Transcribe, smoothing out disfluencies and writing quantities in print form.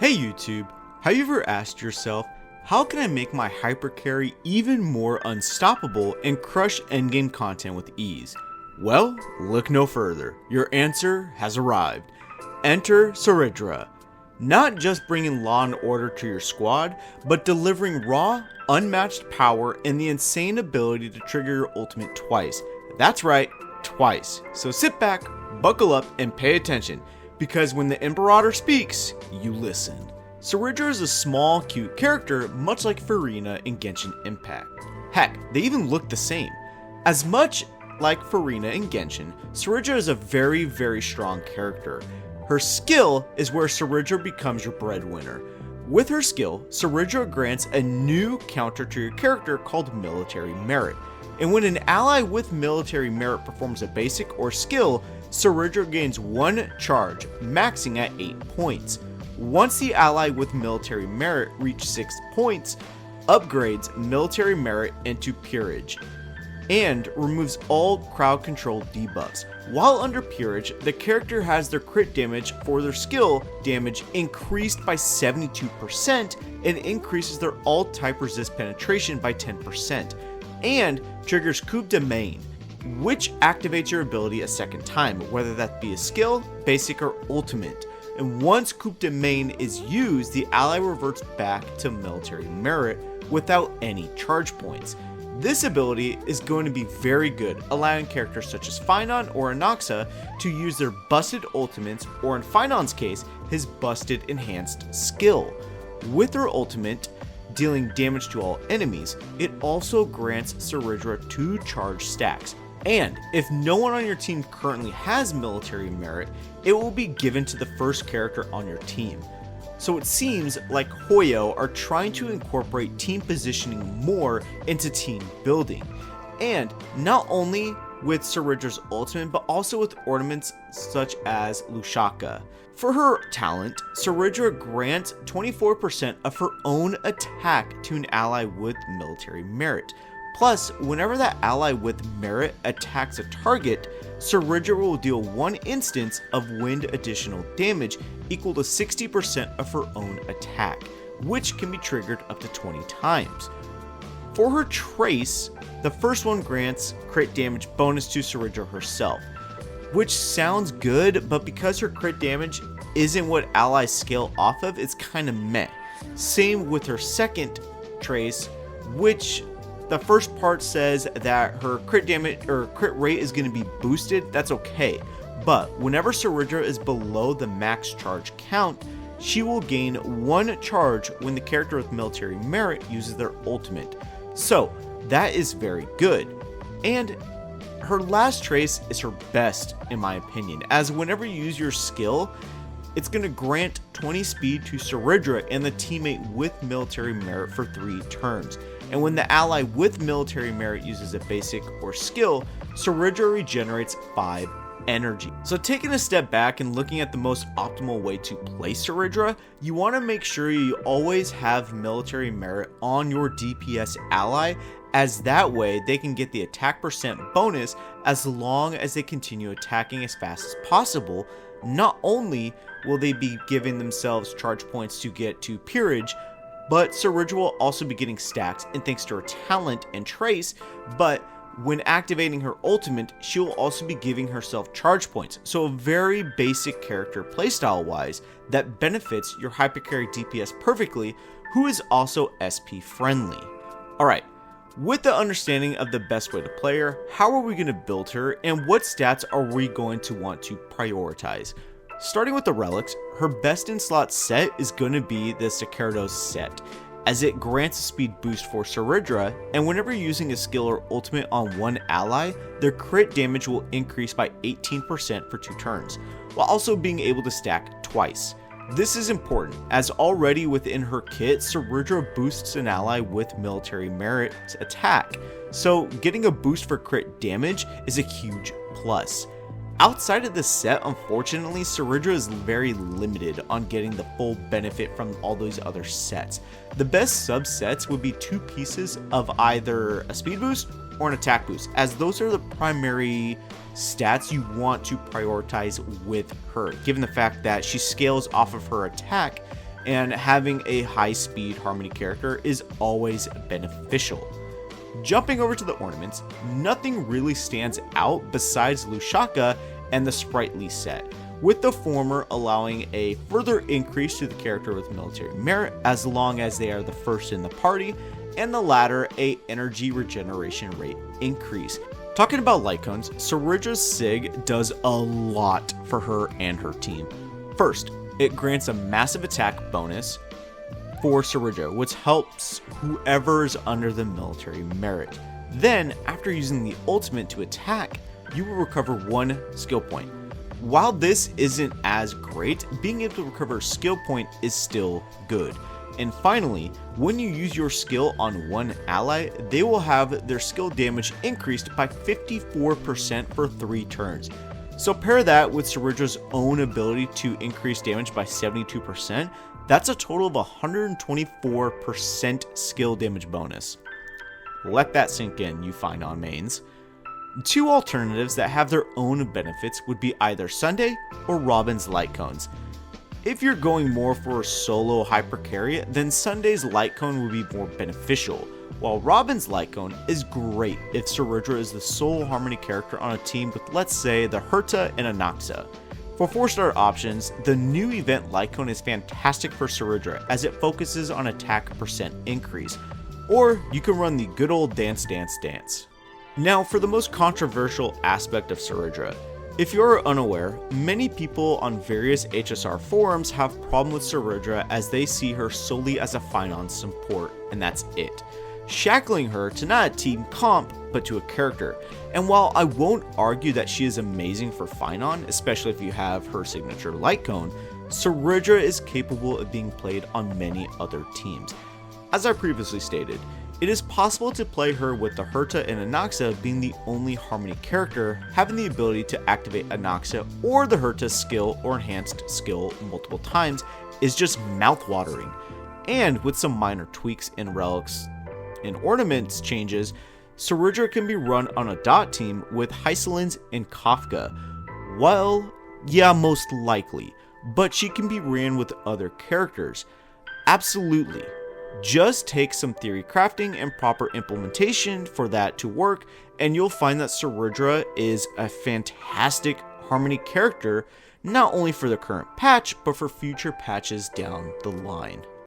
Hey YouTube, have you ever asked yourself, how can I make my hypercarry even more unstoppable and crush endgame content with ease? Well, look no further. Your answer has arrived. Enter Cerydra. Not just bringing law and order to your squad, but delivering raw, unmatched power and the insane ability to trigger your ultimate twice. That's right, twice. So sit back, buckle up, and pay attention, because when the Imperator speaks, you listen. Cerydra is a small, cute character, much like Farina in Genshin Impact. Heck, they even look the same. As much like Farina in Genshin, Cerydra is a very strong character. Her skill is where Cerydra becomes your breadwinner. With her skill, Cerydra grants a new counter to your character called Military Merit. And when an ally with Military Merit performs a basic or skill, Cerydra gains 1 charge, maxing at 8 points. Once the ally with Military Merit reaches 6 points, upgrades Military Merit into Peerage, and removes all crowd control debuffs. While under Peerage, the character has their crit damage for their skill damage increased by 72% and increases their all type resist penetration by 10%, and triggers Coup de Main, which activates your ability a second time, whether that be a skill, basic, or ultimate. And once Coup de Main is used, the ally reverts back to Military Merit without any charge points. This ability is going to be very good, allowing characters such as Finon or Inoxa to use their busted ultimates, or in Finon's case, his busted enhanced skill. With her ultimate, dealing damage to all enemies, it also grants Cerydra 2 charge stacks. And if no one on your team currently has Military Merit, it will be given to the first character on your team. So it seems like Hoyo are trying to incorporate team positioning more into team building. And not only with Cerydra's ultimate, but also with ornaments such as Lushaka. For her talent, Cerydra grants 24% of her own attack to an ally with Military Merit. Plus, whenever that ally with merit attacks a target, Cerydra will deal 1 instance of wind additional damage equal to 60% of her own attack, which can be triggered up to 20 times. For her trace, the first one grants crit damage bonus to Cerydra herself, which sounds good, but because her crit damage isn't what allies scale off of, it's kinda meh. Same with her second trace, which the first part says that her crit damage or crit rate is going to be boosted. That's okay, but whenever Cerydra is below the max charge count, she will gain 1 charge when the character with Military Merit uses their ultimate. So that is very good. And her last trace is her best in my opinion, as whenever you use your skill, it's going to grant 20 speed to Cerydra and the teammate with Military Merit for 3 turns. And when the ally with Military Merit uses a basic or skill, Cerydra regenerates 5 energy. So taking a step back and looking at the most optimal way to play Cerydra, you want to make sure you always have Military Merit on your DPS ally, as that way they can get the attack percent bonus as long as they continue attacking as fast as possible. Not only will they be giving themselves charge points to get to Peerage, but Cerydra will also be getting stacks, and thanks to her talent and trace, but when activating her ultimate, she will also be giving herself charge points. So a very basic character playstyle wise that benefits your hypercarry DPS perfectly, who is also SP friendly. Alright, with the understanding of the best way to play her, how are we going to build her, and what stats are we going to want to prioritize? Starting with the Relics, her best in slot set is going to be the Cerydra set, as it grants a speed boost for Cerydra, and whenever using a skill or ultimate on one ally, their crit damage will increase by 18% for 2 turns, while also being able to stack twice. This is important, as already within her kit, Cerydra boosts an ally with Military Merit's attack, so getting a boost for crit damage is a huge plus. Outside of this set, unfortunately, Cerydra is very limited on getting the full benefit from all those other sets. The best subsets would be 2 pieces of either a speed boost or an attack boost, as those are the primary stats you want to prioritize with her, given the fact that she scales off of her attack and having a high speed Harmony character is always beneficial. Jumping over to the ornaments, nothing really stands out besides Lushaka and the sprightly set, with the former allowing a further increase to the character with military merit as long as they are the first in the party, and the latter a energy regeneration rate increase. Talking about light cones, Cerydra's Sig does a lot for her and her team. First, it grants a massive attack bonus for Cerydra, which helps whoever is under the military merit. Then, after using the ultimate to attack, you will recover 1 skill point. While this isn't as great, being able to recover a skill point is still good. And finally, when you use your skill on one ally, they will have their skill damage increased by 54% for 3 turns. So pair that with Cerydra's own ability to increase damage by 72%, that's a total of 124% skill damage bonus. Let that sink in, you fine on mains. 2 alternatives that have their own benefits would be either Sunday or Robin's Light Cones. If you're going more for a solo hyper carry, then Sunday's Light Cone would be more beneficial, while Robin's Light Cone is great if Cerydra is the sole Harmony character on a team with, let's say, the Herta and Anaxa. For 4-star options, the new event Light Cone is fantastic for Cerydra as it focuses on attack percent increase, or you can run the good old Dance Dance Dance. Now for the most controversial aspect of Cerydra. If you're unaware, many people on various HSR forums have problem with Cerydra as they see her solely as a finance support, and that's it, shackling her to not a team comp, but to a character. And while I won't argue that she is amazing for Finon, especially if you have her signature Light Cone, Cerydra is capable of being played on many other teams. As I previously stated, it is possible to play her with the Herta and Anaxa being the only Harmony character having the ability to activate Anaxa or the Herta skill or enhanced skill multiple times is just mouthwatering. And with some minor tweaks in Relics and Ornaments changes, Cerydra can be run on a dot team with Hysolins and Kafka. Well, yeah, most likely, but she can be ran with other characters. Absolutely. Just take some theory crafting and proper implementation for that to work, and you'll find that Cerydra is a fantastic Harmony character, not only for the current patch, but for future patches down the line.